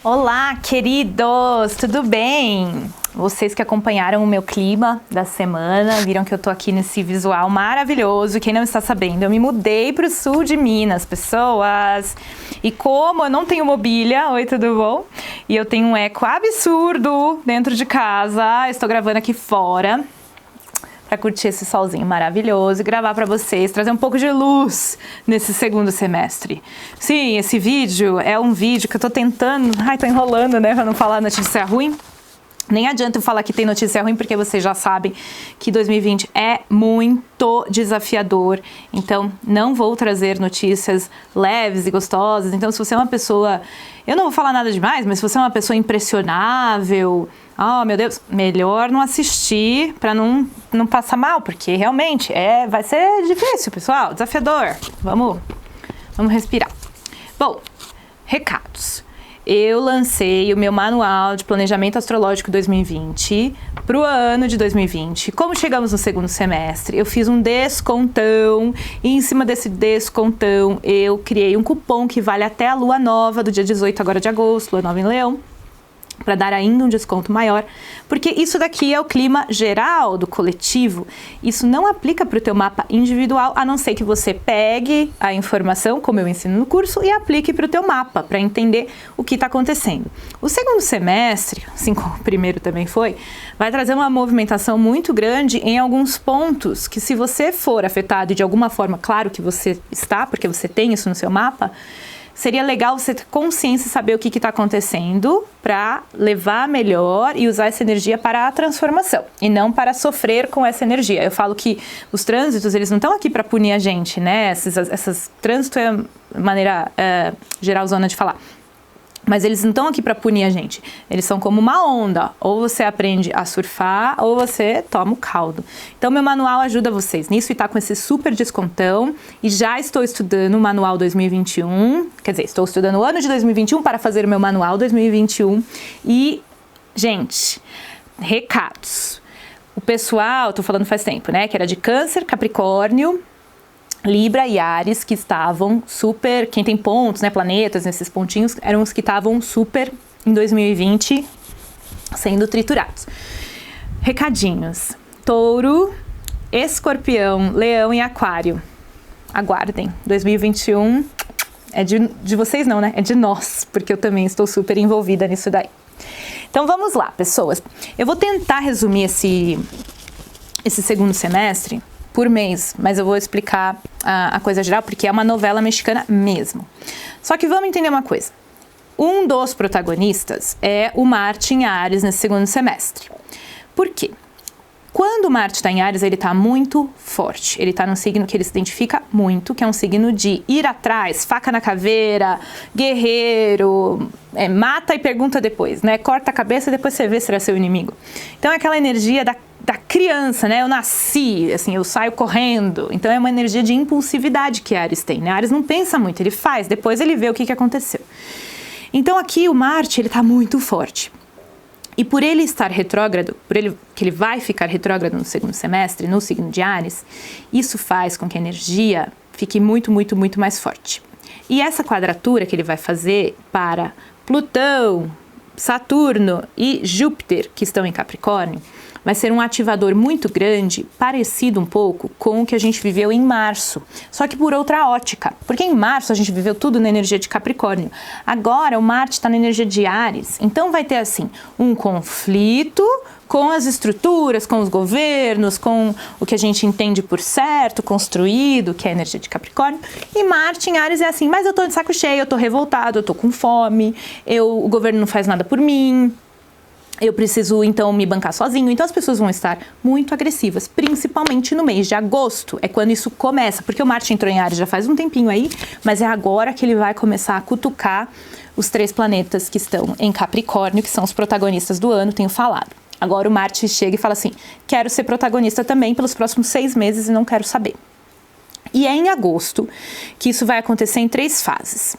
Olá, queridos! Tudo bem? Vocês que acompanharam o meu clima da semana, viram que eu tô aqui nesse visual maravilhoso. Quem não está sabendo, eu me mudei para o sul de Minas, pessoas. E como eu não tenho mobília, oi, tudo bom? E eu tenho um eco absurdo dentro de casa, estou gravando aqui fora para curtir esse solzinho maravilhoso e gravar para vocês, trazer um pouco de luz nesse segundo semestre. Sim, esse vídeo é um vídeo que eu tô tentando... Ai, tô enrolando, né, pra não falar notícia ruim. Nem adianta eu falar que tem notícia ruim, porque vocês já sabem que 2020 é muito desafiador. Então, não vou trazer notícias leves e gostosas. Então, se você é uma pessoa... Eu não vou falar nada demais, mas se você é uma pessoa impressionável... Oh, meu Deus, melhor não assistir para não passar mal, porque realmente vai ser difícil, pessoal, desafiador. Vamos respirar. Bom, recados. Eu lancei o meu manual de planejamento astrológico 2020 para o ano de 2020. Como chegamos no segundo semestre, eu fiz um descontão e em cima desse descontão eu criei um cupom que vale até a lua nova do dia 18 agora de agosto, lua nova em Leão, para dar ainda um desconto maior, porque isso daqui é o clima geral do coletivo. Isso não aplica para o teu mapa individual, a não ser que você pegue a informação, como eu ensino no curso, e aplique para o teu mapa, para entender o que está acontecendo. O segundo semestre, assim como o primeiro também foi, vai trazer uma movimentação muito grande em alguns pontos, que se você for afetado de alguma forma, claro que você está, porque você tem isso no seu mapa, seria legal você ter consciência e saber o que está acontecendo para levar melhor e usar essa energia para a transformação e não para sofrer com essa energia. Eu falo que os trânsitos, eles não estão aqui para punir a gente, né? Trânsito é a maneira geralzona de falar. Mas eles não estão aqui para punir a gente. Eles são como uma onda. Ou você aprende a surfar, ou você toma o caldo. Então, meu manual ajuda vocês nisso e tá com esse super descontão. E já estou estudando o manual 2021. Quer dizer, estou estudando o ano de 2021 para fazer o meu manual 2021. E, gente, recados. O pessoal, tô falando faz tempo, né? Que era de Câncer, Capricórnio, Libra e Áries, que estavam super, quem tem pontos, né, planetas nesses pontinhos, eram os que estavam super em 2020 sendo triturados. Recadinhos: Touro, Escorpião, Leão e Aquário. Aguardem, 2021 é de vocês não, né? É de nós, porque eu também estou super envolvida nisso daí. Então vamos lá, pessoas. Eu vou tentar resumir esse segundo semestre por mês, mas eu vou explicar a coisa geral, porque é uma novela mexicana mesmo. Só que vamos entender uma coisa. Um dos protagonistas é o Marte em Áries nesse segundo semestre. Por quê? Quando o Marte está em Áries, ele está muito forte. Ele está num signo que ele se identifica muito, que é um signo de ir atrás, faca na caveira, guerreiro, mata e pergunta depois, né? Corta a cabeça e depois você vê se será seu inimigo. Então é aquela energia da criança, né? Eu nasci, assim, eu saio correndo. Então é uma energia de impulsividade que Áries tem, né? Áries não pensa muito, ele faz, depois ele vê o que aconteceu. Então aqui o Marte, ele tá muito forte. E por ele estar retrógrado, que ele vai ficar retrógrado no segundo semestre, no signo de Áries, isso faz com que a energia fique muito, muito, muito mais forte. E essa quadratura que ele vai fazer para Plutão, Saturno e Júpiter, que estão em Capricórnio, vai ser um ativador muito grande, parecido um pouco com o que a gente viveu em março, só que por outra ótica, porque em março a gente viveu tudo na energia de Capricórnio. Agora o Marte está na energia de Áries, então vai ter assim um conflito com as estruturas, com os governos, com o que a gente entende por certo, construído, que é a energia de Capricórnio. E Marte em Áries é assim, mas eu tô de saco cheio, eu tô revoltado, eu tô com fome, o governo não faz nada por mim, eu preciso, então, me bancar sozinho. Então, as pessoas vão estar muito agressivas, principalmente no mês de agosto. É quando isso começa, porque o Marte entrou em Áries já faz um tempinho aí, mas é agora que ele vai começar a cutucar os 3 planetas que estão em Capricórnio, que são os protagonistas do ano, tenho falado. Agora o Marte chega e fala assim, quero ser protagonista também pelos próximos 6 meses e não quero saber. E é em agosto que isso vai acontecer em 3 fases.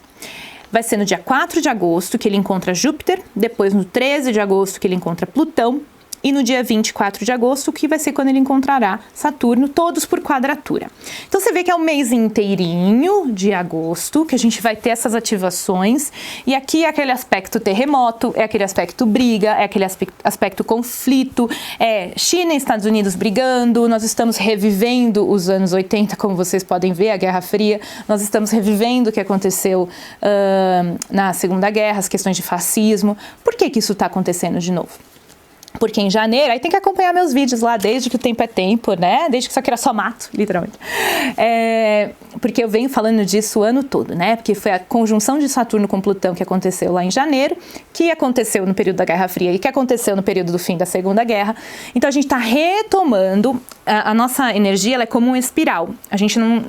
Vai ser no dia 4 de agosto que ele encontra Júpiter, depois no 13 de agosto que ele encontra Plutão e no dia 24 de agosto, que vai ser quando ele encontrará Saturno, todos por quadratura. Então você vê que é o mês inteirinho de agosto que a gente vai ter essas ativações, e aqui é aquele aspecto terremoto, é aquele aspecto briga, é aquele aspecto conflito, é China e Estados Unidos brigando, nós estamos revivendo os anos 80, como vocês podem ver, a Guerra Fria, nós estamos revivendo o que aconteceu na Segunda Guerra, as questões de fascismo. Por que isso está acontecendo de novo? Porque em janeiro, aí tem que acompanhar meus vídeos lá, desde que o tempo é tempo, né? Desde que isso aqui era só mato, literalmente. Porque eu venho falando disso o ano todo, né? Porque foi a conjunção de Saturno com Plutão que aconteceu lá em janeiro, que aconteceu no período da Guerra Fria e que aconteceu no período do fim da Segunda Guerra. Então a gente está retomando, a nossa energia, ela é como uma espiral. A gente não,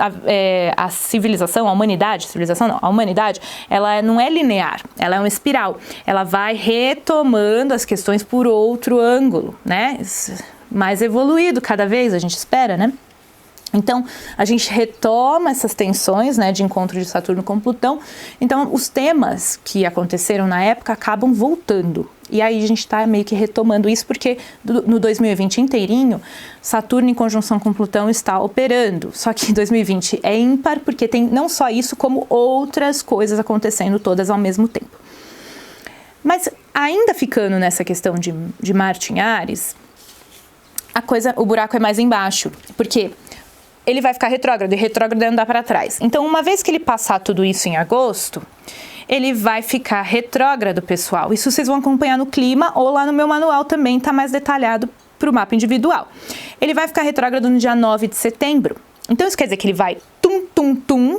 a civilização, a humanidade, a humanidade, ela não é linear, ela é uma espiral. Ela vai retomando as questões por outro ângulo, né? Mais evoluído cada vez, a gente espera, né? Então, a gente retoma essas tensões, né, de encontro de Saturno com Plutão. Então, os temas que aconteceram na época acabam voltando. E aí a gente está meio que retomando isso, porque no 2020 inteirinho, Saturno em conjunção com Plutão está operando. Só que 2020 é ímpar, porque tem não só isso, como outras coisas acontecendo todas ao mesmo tempo. Mas ainda ficando nessa questão de Marte em Áries, o buraco é mais embaixo, porque ele vai ficar retrógrado, e retrógrado é andar para trás. Então, uma vez que ele passar tudo isso em agosto, ele vai ficar retrógrado, pessoal. Isso vocês vão acompanhar no clima, ou lá no meu manual também está mais detalhado para o mapa individual. Ele vai ficar retrógrado no dia 9 de setembro. Então, isso quer dizer que ele vai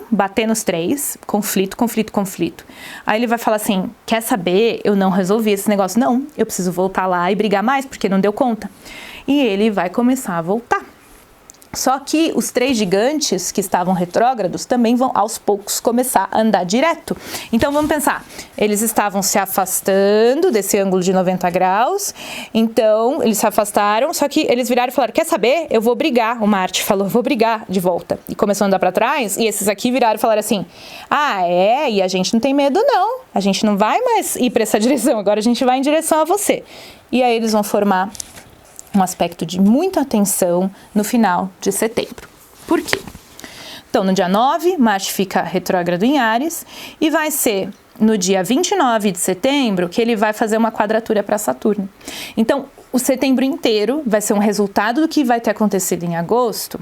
bater nos três, conflito. Aí ele vai falar assim, quer saber, eu não resolvi esse negócio, não, eu preciso voltar lá e brigar mais, porque não deu conta. E ele vai começar a voltar. Só que os três gigantes que estavam retrógrados também vão aos poucos começar a andar direto. Então vamos pensar, eles estavam se afastando desse ângulo de 90 graus, então eles se afastaram, só que eles viraram e falaram, quer saber? Eu vou brigar, o Marte falou, vou brigar de volta. E começou a andar para trás, e esses aqui viraram e falaram assim, e a gente não tem medo não, a gente não vai mais ir para essa direção, agora a gente vai em direção a você. E aí eles vão formar um aspecto de muita tensão no final de setembro. Por quê? Então, no dia 9, Marte fica retrógrado em Áries e vai ser no dia 29 de setembro que ele vai fazer uma quadratura para Saturno. Então, o setembro inteiro vai ser um resultado do que vai ter acontecido em agosto.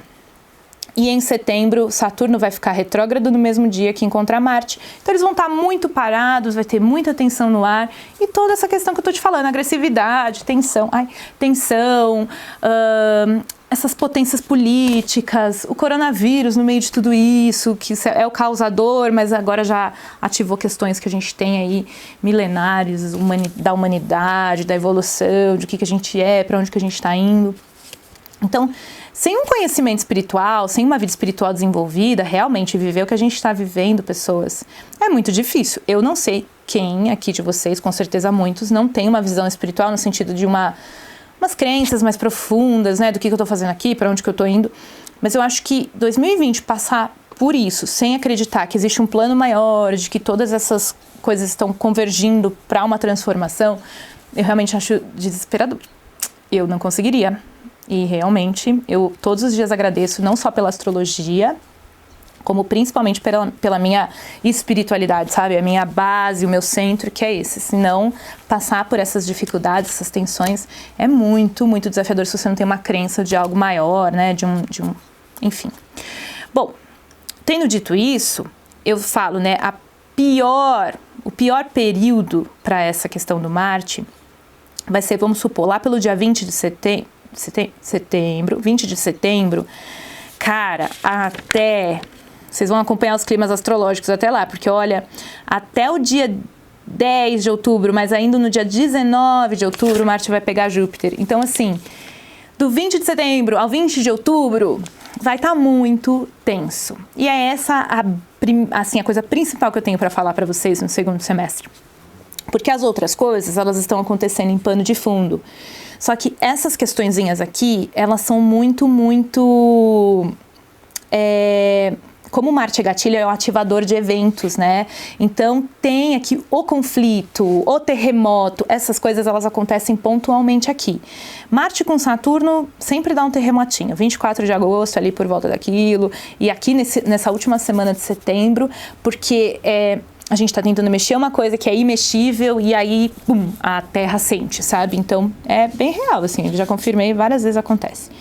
E em setembro, Saturno vai ficar retrógrado no mesmo dia que encontra Marte. Então eles vão estar muito parados, vai ter muita tensão no ar. E toda essa questão que eu estou te falando, agressividade, tensão, essas potências políticas, o coronavírus no meio de tudo isso, que é o causador, mas agora já ativou questões que a gente tem aí milenares, da humanidade, da evolução, de o que a gente é, para onde que a gente está indo. Então, sem um conhecimento espiritual, sem uma vida espiritual desenvolvida, realmente viver o que a gente está vivendo, pessoas, é muito difícil. Eu não sei quem aqui de vocês, com certeza muitos, não tem uma visão espiritual no sentido de umas crenças mais profundas, né, do que eu estou fazendo aqui, para onde que eu estou indo. Mas eu acho que 2020 passar por isso, sem acreditar que existe um plano maior, de que todas essas coisas estão convergindo para uma transformação, eu realmente acho desesperador. Eu não conseguiria. E realmente, eu todos os dias agradeço, não só pela astrologia, como principalmente pela minha espiritualidade, sabe? A minha base, o meu centro, que é esse. Senão, passar por essas dificuldades, essas tensões, é muito, muito desafiador se você não tem uma crença de algo maior, né? Enfim. Bom, tendo dito isso, eu falo, né? O pior período para essa questão do Marte vai ser, vamos supor, lá pelo dia 20 de setembro, cara, vocês vão acompanhar os climas astrológicos até lá, porque olha, até o dia 10 de outubro, mas ainda no dia 19 de outubro, Marte vai pegar Júpiter. Então, assim, do 20 de setembro ao 20 de outubro, vai estar muito tenso. E é essa a coisa principal que eu tenho para falar para vocês no segundo semestre. Porque as outras coisas, elas estão acontecendo em pano de fundo. Só que essas questõezinhas aqui, elas são muito, muito como Marte é gatilho, é o ativador de eventos, né? Então tem aqui o conflito, o terremoto, essas coisas elas acontecem pontualmente aqui. Marte com Saturno sempre dá um terremotinho, 24 de agosto, ali por volta daquilo, e aqui nessa última semana de setembro, porque a gente está tentando mexer uma coisa que é imexível e aí, pum, a Terra sente, sabe? Então é bem real, assim, eu já confirmei, várias vezes acontece.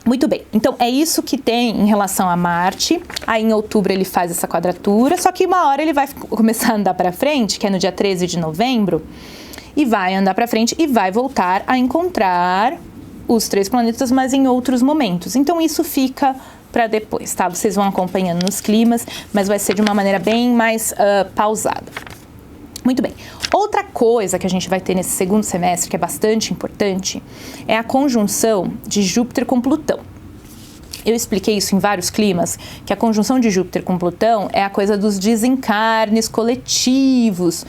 Muito bem, então é isso que tem em relação a Marte. Aí em outubro ele faz essa quadratura, só que uma hora ele vai começar a andar para frente, que é no dia 13 de novembro, e vai andar para frente e vai voltar a encontrar os 3 planetas, mas em outros momentos. Então isso fica para depois, tá? Vocês vão acompanhando nos climas, mas vai ser de uma maneira bem mais pausada. Muito bem. Outra coisa que a gente vai ter nesse segundo semestre, que é bastante importante, é a conjunção de Júpiter com Plutão. Eu expliquei isso em vários climas, que a conjunção de Júpiter com Plutão é a coisa dos desencarnes coletivos,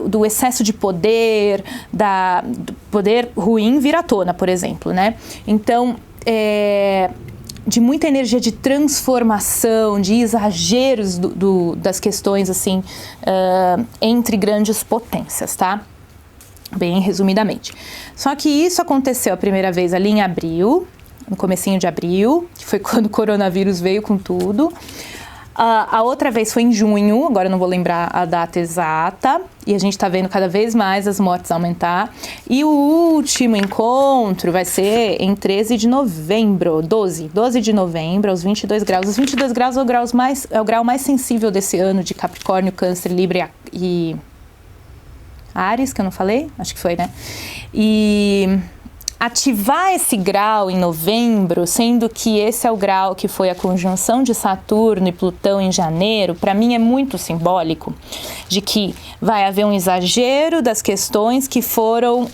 do excesso de poder, do poder ruim vir à tona, por exemplo, né? Então, de muita energia de transformação, de exageros das questões, assim, entre grandes potências, tá? Bem resumidamente. Só que isso aconteceu a primeira vez ali em abril, no comecinho de abril, que foi quando o coronavírus veio com tudo. A outra vez foi em junho, agora eu não vou lembrar a data exata, e a gente tá vendo cada vez mais as mortes aumentar. E o último encontro vai ser em 13 de novembro, 12 de novembro, aos 22 graus. Os 22 graus é o grau mais sensível desse ano de Capricórnio, Câncer, Libra e Áries, que eu não falei? Acho que foi, né? E ativar esse grau em novembro, sendo que esse é o grau que foi a conjunção de Saturno e Plutão em janeiro, para mim é muito simbólico de que vai haver um exagero das questões que foram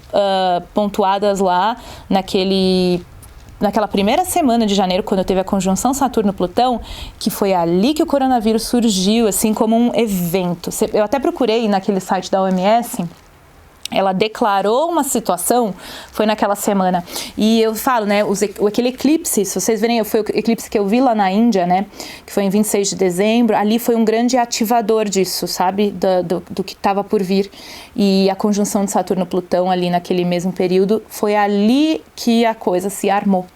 pontuadas lá naquela primeira semana de janeiro, quando teve a conjunção Saturno-Plutão, que foi ali que o coronavírus surgiu, assim, como um evento. Eu até procurei naquele site da OMS, ela declarou uma situação, foi naquela semana, e eu falo, né, aquele eclipse, se vocês verem, foi o eclipse que eu vi lá na Índia, né, que foi em 26 de dezembro, ali foi um grande ativador disso, sabe, do que estava por vir, e a conjunção de Saturno-Plutão ali naquele mesmo período, foi ali que a coisa se armou.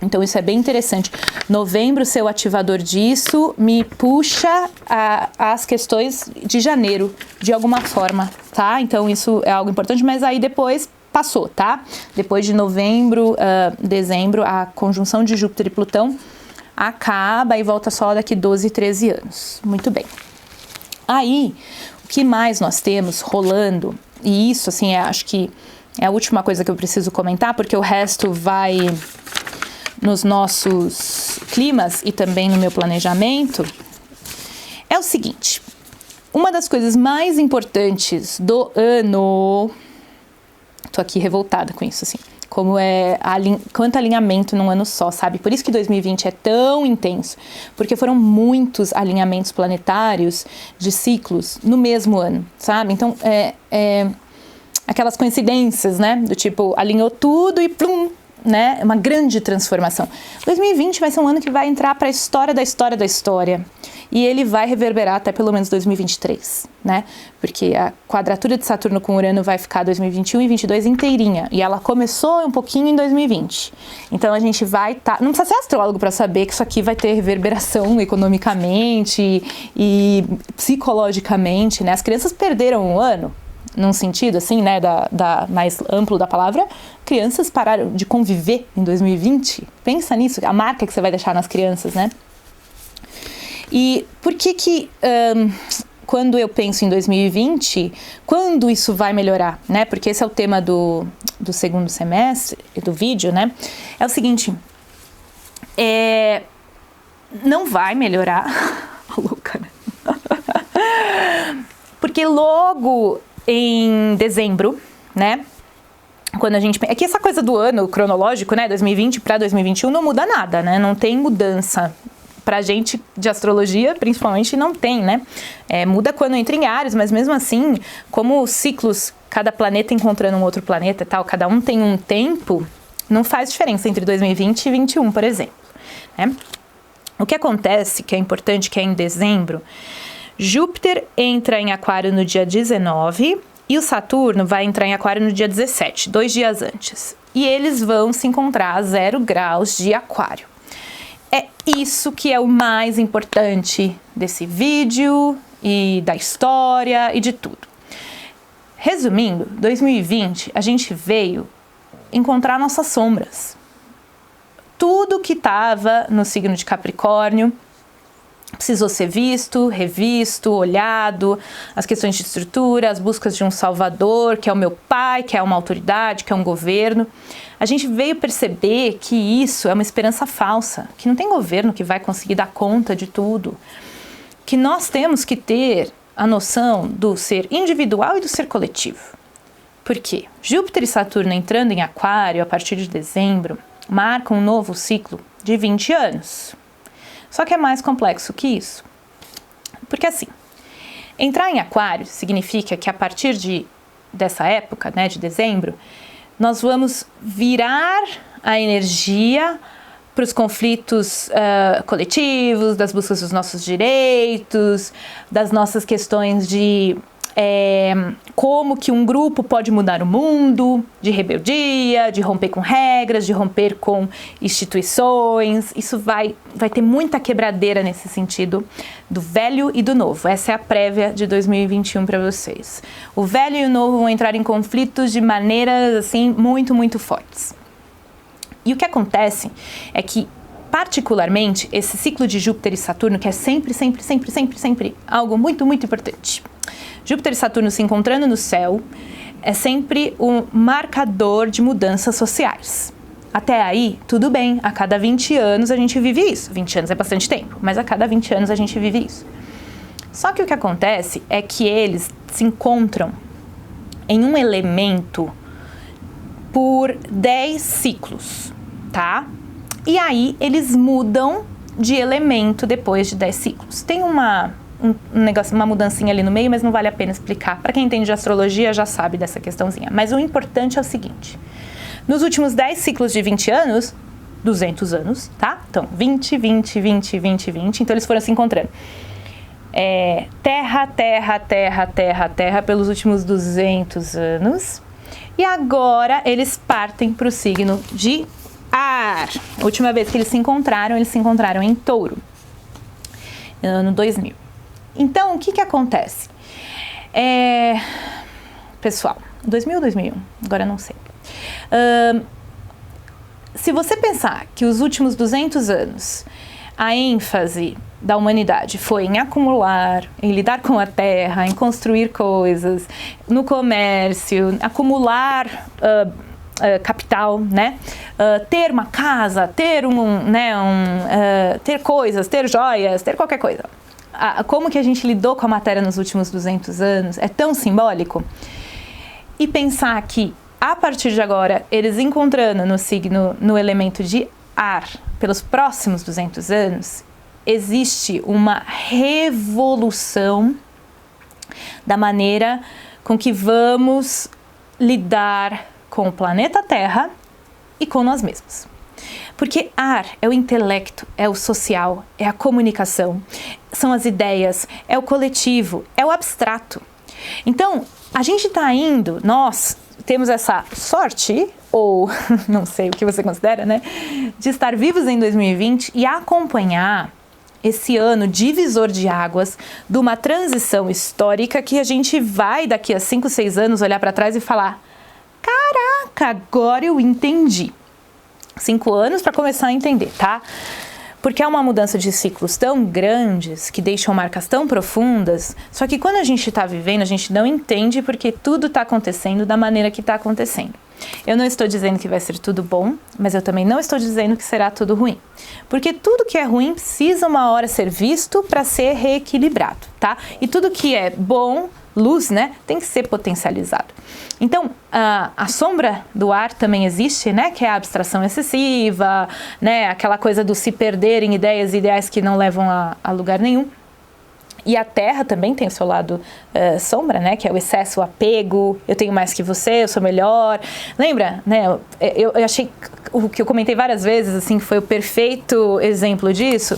Então isso é bem interessante. Novembro ser o ativador disso me puxa as questões de janeiro, de alguma forma, tá? Então isso é algo importante, mas aí depois passou, tá? Depois de novembro, dezembro, a conjunção de Júpiter e Plutão acaba e volta só daqui 12, 13 anos. Muito bem. Aí, o que mais nós temos rolando, e isso, assim, acho que é a última coisa que eu preciso comentar, porque o resto vai nos nossos climas e também no meu planejamento, é o seguinte: uma das coisas mais importantes do ano, tô aqui revoltada com isso, assim, como quanto alinhamento num ano só, sabe? Por isso que 2020 é tão intenso, porque foram muitos alinhamentos planetários de ciclos no mesmo ano, sabe? Então, aquelas coincidências, né? Do tipo, alinhou tudo e plum, né? Uma grande transformação. 2020 vai ser um ano que vai entrar para a história da história da história. E ele vai reverberar até pelo menos 2023, né? Porque a quadratura de Saturno com Urano vai ficar 2021 e 2022 inteirinha. E ela começou um pouquinho em 2020. Então a gente vai não precisa ser astrólogo para saber que isso aqui vai ter reverberação economicamente e psicologicamente, né? As crianças perderam um ano, num sentido assim, né, mais amplo da palavra. Crianças pararam de conviver em 2020. Pensa nisso, a marca que você vai deixar nas crianças, né? E por que quando eu penso em 2020, quando isso vai melhorar, né? Porque esse é o tema do segundo semestre, do vídeo, né? É o seguinte, não vai melhorar. Louca, né? Porque logo em dezembro, né? Quando a gente... É que essa coisa do ano cronológico, né? 2020 para 2021 não muda nada, né? Não tem mudança. Pra gente de astrologia, principalmente, não tem, né? Muda quando entra em Áries, mas mesmo assim, como os ciclos, cada planeta encontrando um outro planeta e tal, cada um tem um tempo, não faz diferença entre 2020 e 2021, por exemplo, né? O que acontece, que é importante, que é em dezembro, Júpiter entra em Aquário no dia 19 e o Saturno vai entrar em Aquário no dia 17, 2 dias antes. E eles vão se encontrar a 0 graus de Aquário. É isso que é o mais importante desse vídeo e da história e de tudo. Resumindo, 2020 a gente veio encontrar nossas sombras. Tudo que estava no signo de Capricórnio precisou ser visto, revisto, olhado, as questões de estrutura, as buscas de um salvador, que é o meu pai, que é uma autoridade, que é um governo. A gente veio perceber que isso é uma esperança falsa, que não tem governo que vai conseguir dar conta de tudo, que nós temos que ter a noção do ser individual e do ser coletivo. Por quê? Júpiter e Saturno entrando em Aquário a partir de dezembro marcam um novo ciclo de 20 anos. Só que é mais complexo que isso. Porque assim, entrar em Aquário significa que a partir dessa época, né, de dezembro, nós vamos virar a energia para os conflitos coletivos, das buscas dos nossos direitos, das nossas questões de como que um grupo pode mudar o mundo, de rebeldia, de romper com regras, de romper com instituições. Isso vai ter muita quebradeira nesse sentido do velho e do novo. Essa é a prévia de 2021 para vocês. O velho e o novo vão entrar em conflitos de maneiras assim muito, muito fortes. E o que acontece é que, particularmente, esse ciclo de Júpiter e Saturno, que é sempre algo muito, muito importante. Júpiter e Saturno se encontrando no céu é sempre um marcador de mudanças sociais. Até aí, tudo bem, a cada 20 anos a gente vive isso. 20 anos é bastante tempo, mas a cada 20 anos a gente vive isso. Só que o que acontece é que eles se encontram em um elemento por 10 ciclos, tá? E aí eles mudam de elemento depois de 10 ciclos. Tem um negócio, uma mudancinha ali no meio, mas não vale a pena explicar. Para quem entende de astrologia já sabe dessa questãozinha. Mas o importante é o seguinte: nos últimos 10 ciclos de 20 anos, 200 anos, tá? Então, 20, 20, 20, 20, 20. Então, eles foram se encontrando. Terra, terra, terra, terra, terra pelos últimos 200 anos. E agora eles partem para o signo de Ar. A última vez que eles se encontraram em Touro, no ano 2000. Então, o que acontece? Pessoal, 2000 ou 2001? Agora eu não sei. Se você pensar que os últimos 200 anos, a ênfase da humanidade foi em acumular, em lidar com a terra, em construir coisas, no comércio, acumular capital, né? Ter uma casa, ter ter coisas, ter joias, ter qualquer coisa. Como que a gente lidou com a matéria nos últimos 200 anos é tão simbólico. E pensar que, a partir de agora, eles encontrando no signo, no elemento de ar, pelos próximos 200 anos, existe uma revolução da maneira com que vamos lidar com o planeta Terra e com nós mesmos. Porque ar é o intelecto, é o social, é a comunicação, são as ideias, é o coletivo, é o abstrato. Então, a gente está indo, nós temos essa sorte, ou não sei o que você considera, né, de estar vivos em 2020 e acompanhar esse ano divisor de águas de uma transição histórica que a gente vai daqui a 5, 6 anos olhar para trás e falar: caraca, agora eu entendi. 5 anos para começar a entender, tá? Porque é uma mudança de ciclos tão grandes, que deixam marcas tão profundas, só que quando a gente está vivendo, a gente não entende porque tudo está acontecendo da maneira que está acontecendo. Eu não estou dizendo que vai ser tudo bom, mas eu também não estou dizendo que será tudo ruim. Porque tudo que é ruim precisa uma hora ser visto para ser reequilibrado, tá? E tudo que é bom, luz, né, tem que ser potencializado. Então, a sombra do ar também existe, né, que é a abstração excessiva, né, aquela coisa do se perder em ideias e ideais que não levam a lugar nenhum. E a Terra também tem o seu lado sombra, né, que é o excesso, o apego, eu tenho mais que você, eu sou melhor. Lembra, né, eu achei, o que eu comentei várias vezes, assim, que foi o perfeito exemplo disso,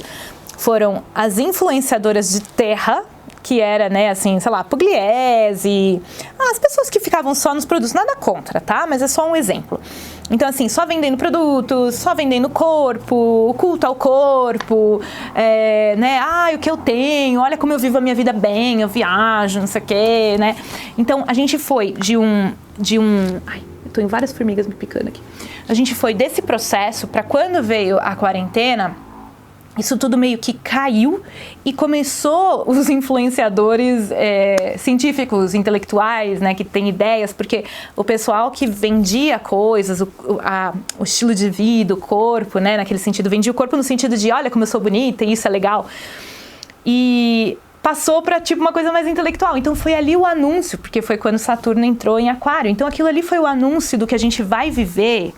foram as influenciadoras de terra, que era, né, assim, sei lá, Pugliese, as pessoas que ficavam só nos produtos, nada contra, tá? Mas é só um exemplo. Então, assim, só vendendo produtos, só vendendo corpo, culto ao corpo, né, o que eu tenho, olha como eu vivo a minha vida bem, eu viajo, não sei o quê, né? Então, a gente foi ai, eu tô em várias formigas me picando aqui. A gente foi desse processo para quando veio a quarentena, isso tudo meio que caiu e começou os influenciadores científicos, intelectuais, né, que têm ideias, porque o pessoal que vendia coisas, o estilo de vida, o corpo, né, naquele sentido, vendia o corpo no sentido de, olha como eu sou bonita e isso é legal. E passou para tipo uma coisa mais intelectual. Então foi ali o anúncio, porque foi quando Saturno entrou em Aquário. Então aquilo ali foi o anúncio do que a gente vai viver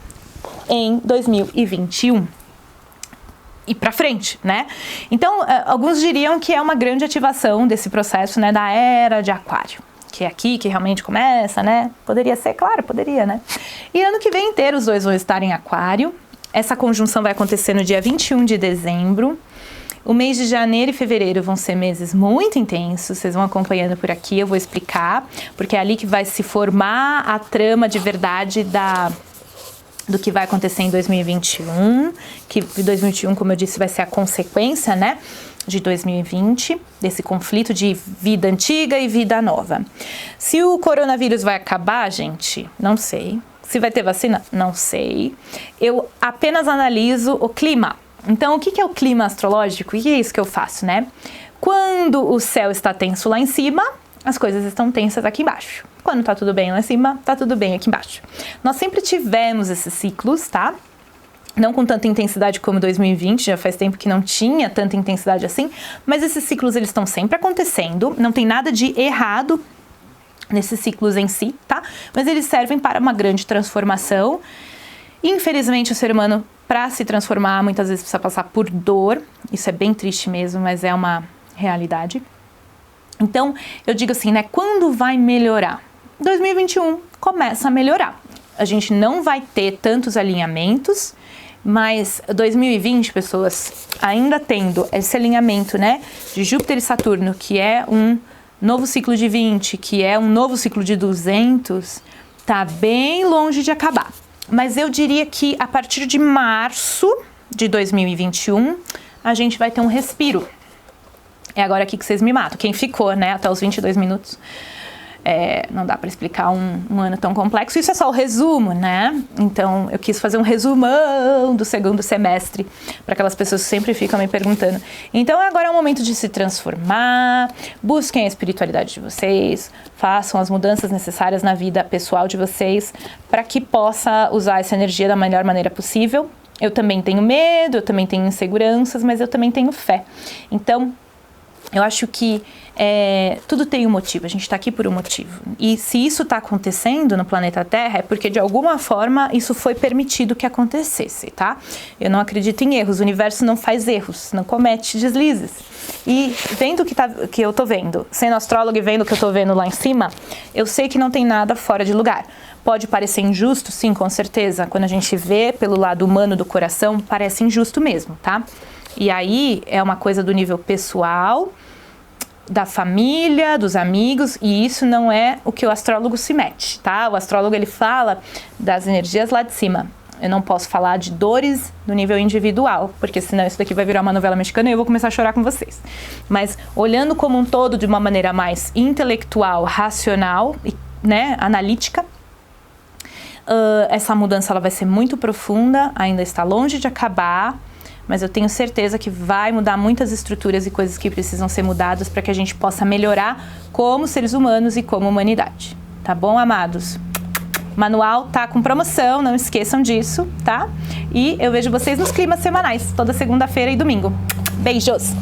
em 2021. E para frente, né? Então, alguns diriam que é uma grande ativação desse processo, né, da era de Aquário, que é aqui que realmente começa, né? Poderia ser, claro, poderia, né? E ano que vem inteiro os dois vão estar em Aquário. Essa conjunção vai acontecer no dia 21 de dezembro. O mês de janeiro e fevereiro vão ser meses muito intensos, vocês vão acompanhando por aqui, eu vou explicar, porque é ali que vai se formar a trama de verdade do que vai acontecer em 2021, que 2021, como eu disse, vai ser a consequência, né, de 2020, desse conflito de vida antiga e vida nova. Se o coronavírus vai acabar, gente, não sei. Se vai ter vacina, não sei. Eu apenas analiso o clima. Então, o que é o clima astrológico? E é isso que eu faço, né? Quando o céu está tenso lá em cima, as coisas estão tensas aqui embaixo. Quando tá tudo bem lá em cima, tá tudo bem aqui embaixo. Nós sempre tivemos esses ciclos, tá? Não com tanta intensidade como 2020, já faz tempo que não tinha tanta intensidade assim, mas esses ciclos eles estão sempre acontecendo, não tem nada de errado nesses ciclos em si, tá? Mas eles servem para uma grande transformação. Infelizmente, o ser humano, para se transformar, muitas vezes precisa passar por dor. Isso é bem triste mesmo, mas é uma realidade. Então, eu digo assim, né? Quando vai melhorar? 2021 começa a melhorar. A gente não vai ter tantos alinhamentos, mas 2020, pessoas, ainda tendo esse alinhamento, né? De Júpiter e Saturno, que é um novo ciclo de 20, que é um novo ciclo de 200, tá bem longe de acabar. Mas eu diria que a partir de março de 2021, a gente vai ter um respiro. É agora aqui que vocês me matam. Quem ficou, né, até os 22 minutos. Não dá para explicar um ano tão complexo. Isso é só o resumo, né? Então, eu quis fazer um resumão do segundo semestre para aquelas pessoas que sempre ficam me perguntando. Então, agora é o momento de se transformar. Busquem a espiritualidade de vocês. Façam as mudanças necessárias na vida pessoal de vocês para que possa usar essa energia da melhor maneira possível. Eu também tenho medo, eu também tenho inseguranças, mas eu também tenho fé. Então, eu acho que tudo tem um motivo, a gente está aqui por um motivo. E se isso está acontecendo no planeta Terra, é porque de alguma forma isso foi permitido que acontecesse, tá? Eu não acredito em erros, o universo não faz erros, não comete deslizes. E vendo o que eu tô vendo, sendo astróloga e vendo o que eu tô vendo lá em cima, eu sei que não tem nada fora de lugar. Pode parecer injusto, sim, com certeza. Quando a gente vê pelo lado humano do coração, parece injusto mesmo, tá? E aí é uma coisa do nível pessoal, da família, dos amigos, e isso não é o que o astrólogo se mete, tá? O astrólogo, ele fala das energias lá de cima. Eu não posso falar de dores no nível individual, porque senão isso daqui vai virar uma novela mexicana e eu vou começar a chorar com vocês. Mas olhando como um todo de uma maneira mais intelectual, racional, né, analítica, essa mudança ela vai ser muito profunda, ainda está longe de acabar, mas eu tenho certeza que vai mudar muitas estruturas e coisas que precisam ser mudadas para que a gente possa melhorar como seres humanos e como humanidade. Tá bom, amados? Manual tá com promoção, não esqueçam disso, tá? E eu vejo vocês nos climas semanais, toda segunda-feira e domingo. Beijos!